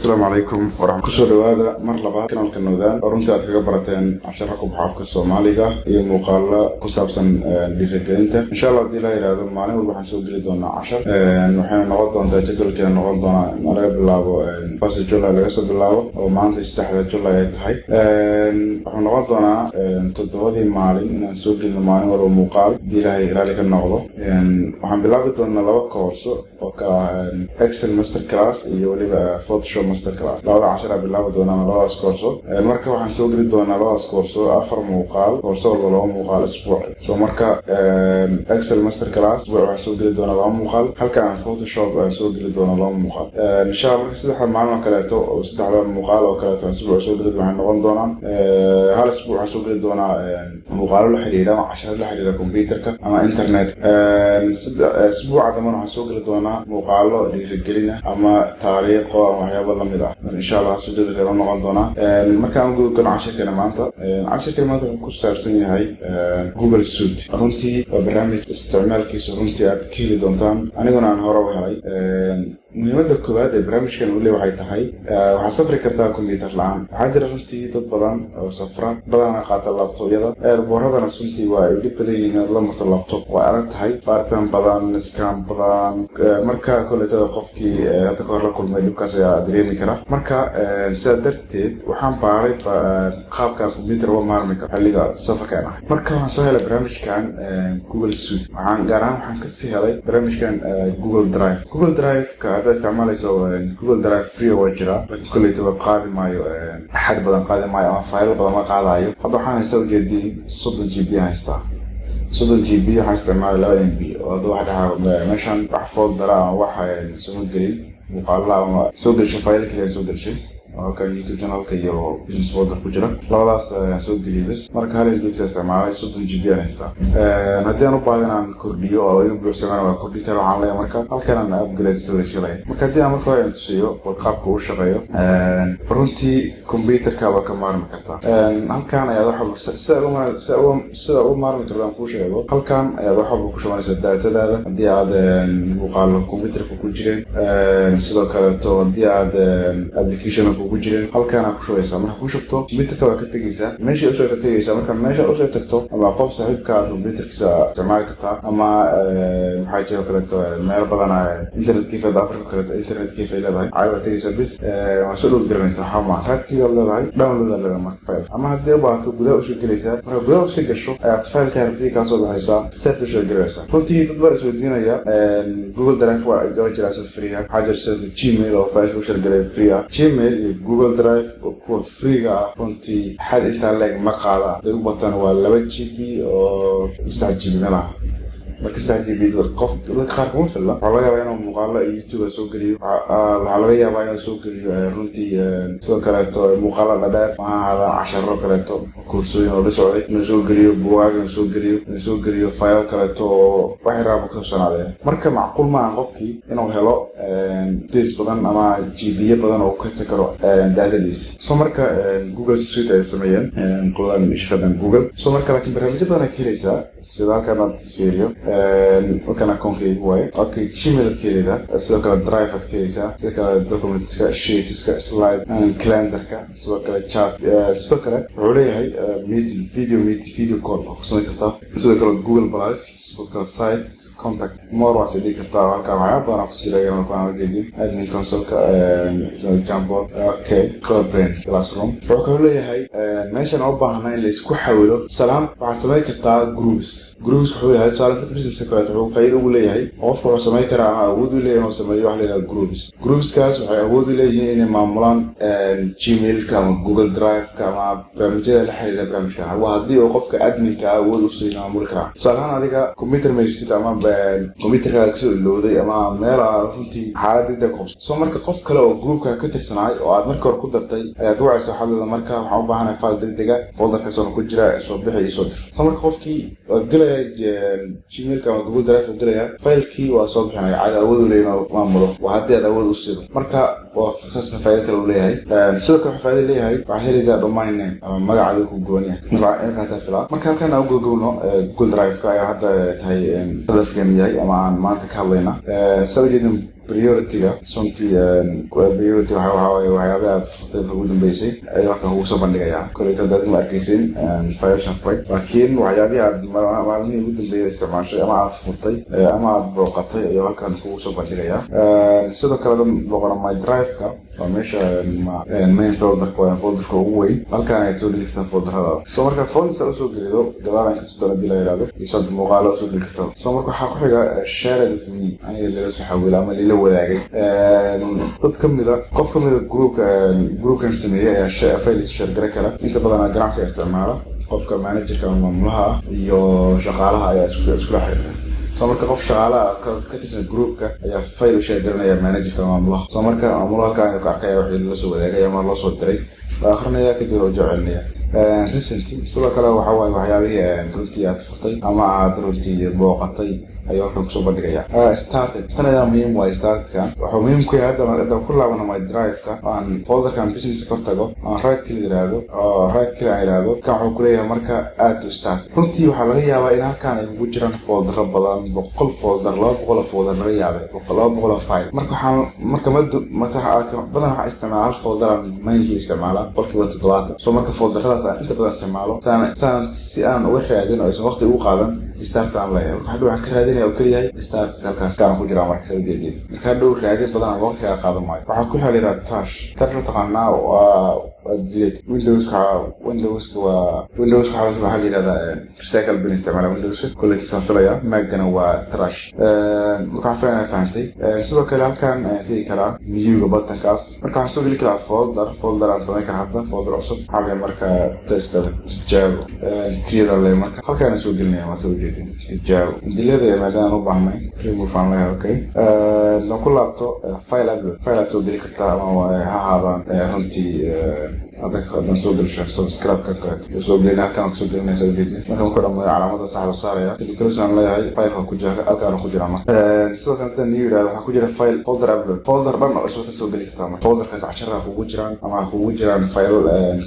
السلام عليكم ورحمة الله وبركاته. مرحبا كنا الكنودان runtii aad kaga barateen casharo ku baxafka Soomaaliga iyo muuqaalo ku saabsan dhiirigelinta insha Allah hadii la yiraahdo maalin walba waxaan soo geli doonaa cashar waxaan noqon doontaa jadwalkeena noqon doonaa laga bilaabo first July laga soo bilaabo oo maanta 3 July ay tahay waxaan noqon doonaa todobadii maalin inaan soo gelino maalin walba muuqaal diilaahay raali ka noqdo waxaan bilaabi doonaa laba koorso oo kala Excel Master Class iyo waliba Photoshop Master Class labada cashar bilaabi doonaa labadaas koorso marka waxaan soo geli doonaa labadaas koorso afar muuqaal koorso walba laba muuqaal isbuuci soo marka Excel Master Class waxaan soo geli doonaa laba muuqaal halka aan Photoshop aan soo geli doonaa laba muuqaal insha Allah marka saddex maalin kale oo saddex muuqaal oo kale aan soo geli waxaan noqon doonaa hal isbuuc aan soo geli doonaa muuqaalo la xiriira cashar la xiriira computerka ama internet isbuuca dhammaan waxaan soo geli doonaa muuqaalo dhiirigelina ama taariikho ama waxyaabo la mid ah insha Allah soo jadwalka noqon doonaa marka aan guud galno cashirkeena maanta wuxuu ku saabsan yahay Google Suite runtii waa barnaamij isticmaalkiisa runtii aad ka heli doontaan aniguna aan hore u helay muhiimadda koowaad ee barnaamijkan uu leeyahay waxay tahay waxaad safri kartaa computer la'aan waxaa jira runtii dad badan oo safra badan qaata laptopyada boorradana runtii waa ay dhib badan yihiin la marto laptop waa adag tahay baaritaan badan scam badan marka koleetada qofkii hadda ka hor la kulmay dhibkaas ayaa dareemi kara marka sidaa darteed waxaan baaray qaabkan computer uga maarmi karo xilliga safarkan ah marka waxaan soo helay barnaamijkan Google Suite waxaan kasii helay barnaamijkan Google Drive ka isticmaalayso Google Drive free oo jira laakiin kulleeyada qaadi maayo xad badan qaadi maayo ama file badan ma qaadayo hadda waxaan haysta ujeedin 30 GB haysta 30 GB waxaan isticmaalay 2 MB oo hadda waxa dhahaa meeshan wax folder ama waxa soo gelin muuqaalo ama soo gashay file kale soo gashay halka YouTube channelka iyo business folder ku jira labadaas soo geliyay bas marka hal MB isticmaalay 30 GB haysta haddii aan u baahdin aan kordhiyo oo igu buuxsamaan waa kordhi karo waxaan leeyahay marka halkan aan upgrade storage leeyahay marka haddii aan marka hore tusiyo qaabka uu shaqeeyo runtii computerkaada ka maarmi kartaa halkan ayaad waxa sida ugu maarmi kartaa ku sheego halkan ayaad waxa ku shubanaysaa datadaada haddii aad muuqaalo computerka ku jireen sidoo kale haddii aad application ugu jireen halkaan aad ku shubeysaa marka ku shubto computerka waa ka tagaysaa meesha u soo tagaysaa marka meesha u soo tagto ama qof saaxiibka ah computerkiisa isticmaali kartaa ama maxay jiro kale meel badan internet cafe Africa kale internet cafe leedahay caadi tagaysaa bis waa soo dhul garanaysaa xama raadkiga leedahay download leedahay marka file ama haddii baato gudaha u soo gelaysaa marka gudaha u soo gasho ayaad file ka rabtay ka soo baxaysaa save u soo gelaysaa runtii dad badan soo diinaya Google Drive waa jira soo free ah xajar sida Gmail oo file u soo galay free ah Gmail Google Drive oo free ah runtii xad inta leeg ma qaada ay u bataan waa 2 GB oo 3 GB meelaha marka 3 GB qof la qaar kuma filla waxa laga yaabaa inuu muuqaalo YouTube soo geliyo waxa laga yaabaa inuu soo geliyo runtii sidoo kale muuqaalo dheer waxaa hada casharo kale koorsooyin oo la socday inuu soo geliyo buugaag inuu soo geliyo file kale wax raabo ka sanaadeen marka macquul ma aan qofkii inuu helo space badan ama GB badan oo ka takaro database soo marka Google Suite ay sameeyeen qoladan shaqadan Google soo marka laakiin barnaamijyo badan ka helaysaa sida halkan aad fiiriyo halkan akoonkaygu waaye okay Gmail aad ka helaysaa sidoo kale Drive aad ka helaysaa sidoo kale documentska sheetska slide calendarka sidoo kale chat sidoo kale wuxuu leeyahay video call oo ku sameyn kartaa sidoo kale Google Plus sidoo kale site contact more waad dhigi kartaa halkan waxyaabo badan ku jira markaan ujeedin admin console-ka example okay Collaborate Classroom wuxuu leeyahay meeshan u baahnaa in la isku xawilo salaam waxaad sameyn kartaa groups wuxuu yahay salaanta business secret wuxuu faa'iido u leeyahay qofku wuxuu sameyn karaa ama awood u leeyahay inuu sameeyo wax la yiraahdo groupskaas waxay awood u leeyihiin inay maamulaan Gmail-ka ama Google Drive-ka ama barnaamijyada la xiriira barnaamijkan waa haddii uu qofka admin-ka awood u siiyo maamuli kara salaam adiga computer maysid ama computerka ka soo ilowday ama meel runtii xaaladda qabso soo marka qof kale oo groupka ka tirsanay oo aad marka hore ku dartay ayaad wacayso xaalada marka waxaan u baahanahay file degdeg ah folderka soo ku jira soo bixi soo dir soo marka qofkii galaya Gmail-ka ama Google Drive oo galaya file-kii waa soo bixinaya caadi awood u leeyahay maamulo waa haddii aad awood u siido marka waa fasaasna faa'iido kale u leeyahay sidoo kale faa'iido leeyahay waxa helaysaa domain name ama magacaada ku goon yahay marka fila marka halkan aan googolno Google Drive-ka ayaa hadda tahay hadafkan yahay ama aan maanta ka hadlayna sababteedu priority-ga suntii priority waxyaabaha aad furtay ugu dambeysay ayuu halkan ugu soo bandhigayaa. Kolleyta dad ma arkaysin faylashan furay, laakiin waxyaabaha aad maalmihii ugu dambeeyay isticmaashay ama aad furtay ama aad booqatay ayuu halkan ugu soo bandhigayaa. Sidoo kale dan booqana my drive-ka waa meesha main folderka ugu weyn. Halkan ay soo geli kartaa folderada. Soo marka folder soo gelido gadaal aan ka soo tala dilay raado isad muuqaalo soo geli kartaa. Soo marka waxa ku xiga share this me aniga la soo xawil ama la wadaagay dad kamida qof kamida groupkan sameeyay ayaa share garay kala inta badan ganacsiga isticmaala qofka managerka ama maamulaha iyo shaqaalaha ayaa isku xiriira. soo marka qof shaqaalaha ka tirsan groupka ayaa file share garanaya managerka ama maamulaha. soo marka maamulaha halkaan ka arkaya wixii la soo wadaagay ama la soo diray akhrinaya kadib oo jecelnaya recently. sidoo kale waxa waaye waxyaabihii runtii aad furtay ama aad runtii booqatay ayuu halkan kusoo bandhigayaa. Started tan ayaa muhiim waa startedkan wuxuu muhiim ku yahay hadda ku laabana my drive-ka aan folderkan business ka tago aan right click yiraahdo kan wuxuu ku leeyahay marka add to start. runtii waxaa laga yaabaa in halkan ay ugu jiraan foldero badan 100 folder 200 folder laga yaabay 200 file marka badan waxaa isticmaala hal folder aan main isticmaala qolkiiba 7. soo marka folderadaas aan inta badan isticmaalo saan si aan uga raadin oo aysan waqti ugu qaadan start aan leeyahay. waxaan ka raadin oo kaliya start halkaas ka ku jira marka soo jeedin marka dhow raadin badan waqtiga qaadan maayo. waxaa ku xiriira trash taqaanaa waa delete windows waxaa la yiraahdaa recycle bin isticmaala windows kulli sanfilaya magana waa trash. marka waxaan fahamtay sidoo kale halkan tii kala new buttonkaas marka waxaan soo geli karaa folder aan sameyn karaa hadda folder cusub xalay marka test tijaabo create le marka halkaan soo gelinaya marka soo jeedin tijaabo dilada maadaan u baahnay remove aan leeyahay. okay no ku laabto file aad soo geli kartaa ama ha ahaadaan runtii hadda soo gelsho subscribe kan kale soo gelin halkaan soo gelinaysa soo jeedin marka ku dhammaado calaamada sax loo saaraya kadib kalsoon leeyahay file ku jira halkaan ku jira marka sidoo kale new yiraahdo waxa ku jira file folder dhan oo soo geli kartaa marka folderkaas casharada ugu jiraan ama ugu jiraan file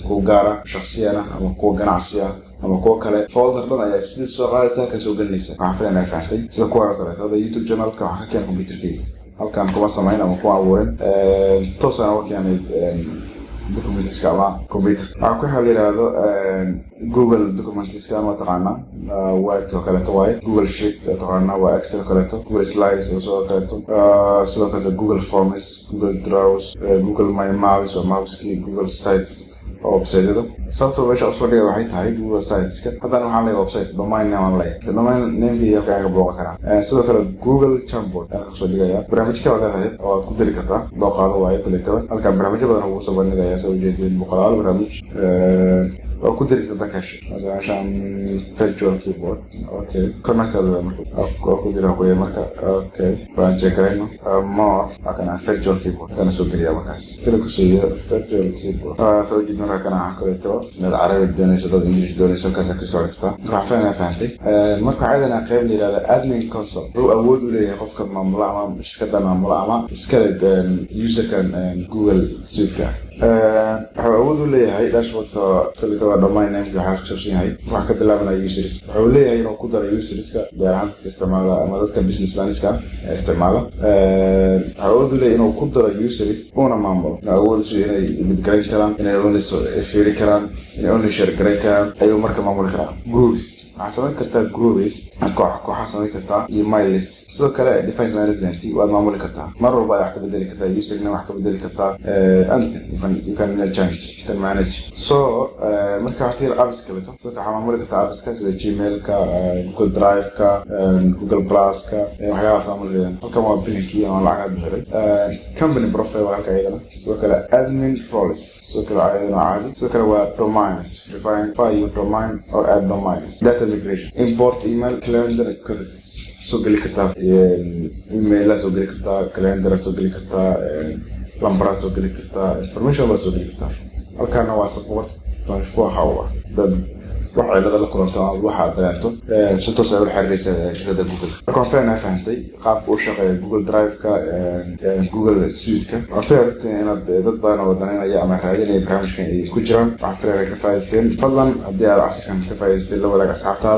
ku gaara shakhsiyana ama ku ganacsiga ama kuwa kale folder dhan ayaa sidii soo qaadaysa ka soo gelinaysa. waxaan filaynaa fahamtay sida kuwa kale hada YouTube channel-ka waxa ka keen computerkayga halkaan kuma sameyn ama ku abuurin toosana waa keenay documentiska ama computer. waxaa ku xiriiraado Google documentiska ama taqaana Word oo kale tawaay Google Sheet taqaana waa Excel kale Google Slides oo kale sidoo kale Google Forms Google Drive Google My Maps oo Mapski Google Sites website-da. sababtoo meesha usoo dhigay waxay tahay Google Sites-ka haddana waxaan leeyahay website domain name aan leeyahay domain name-kii halkaan ka booqan karaa. sidoo kale Google Jamboard aan soo dhigaya barnaamijka oo leedahay oo aad ku diri kartaa loo qaado waayo kulleeta halkaan barnaamijyo badan ugu soo bandhigaya soo jeedin boqolaal barnaamij oo ku diri kartaa cache meeshaan virtual keyboard. okay connected marka ku dira ku marka okay branch garayno more akana virtual keyboard kana soo geliya markaas kala ku soo virtual keyboard soo jeedin kana kulleeta mid carabi doonayso dad English doonayso ka soo xigta. waxaan fahamtay marka caadana qayb la yiraahdo admin console oo awood u leeyahay qofka maamula ama shirkadda maamula ama iska user-kan Google Suite-ka waxaa awood u leeyahay dashboardka kulleeta waa domain name-ka waxaa ku saabsan yahay waxa ka bilaabanaya users. wuxuu leeyahay inuu ku daro userska gaar ahaan dadka isticmaala ama dadka businessmanska isticmaala. waxaa awood u leeyahay inuu ku daro users una maamulo awood u inay mid garan karaan inay only fiiri karaan inay only share garan karaan ayuu marka maamuli karaa. groups waxaa samayn kartaa groups kooxaha samayn kartaa iyo my list. sidoo kale device management waad maamuli kartaa mar walba wax ka bedeli kartaa username wax ka bedeli kartaa anything you can change you can manage. so marka waxaad tir apps kale sidoo kale maamuli kartaa apps sida Gmail-ka Google Drive-ka Google Plus-ka waxyaabahaas maamulideen. halkan waa billinkii ama lacag bixiray company profile halka ayadana sidoo kale admin roles sidoo kale ayadana caadi sidoo kale waa domains verify your domain or add domains data migration import email calendar contacts soo geli kartaa email soo geli kartaa calendar soo geli kartaa lambar soo geli kartaa information soo geli kartaa. halkaana waa support 24 hours dad wax cilada la kulanto waxa dareento si toos ah u xiriiraysa shirkadda Google. marka waxaan fahamtay qaabka uu shaqeeyo Google Drive-ka Google Suite-ka. waxaan filayaa inaad dad badan oo danaynaya ama raadinaya barnaamijkan ay ku jiraan waxaan filayaa ka faa'iideysteen. fadlan haddii aad casharkan ka faa'iideysteen la wadaag asxaabtaada.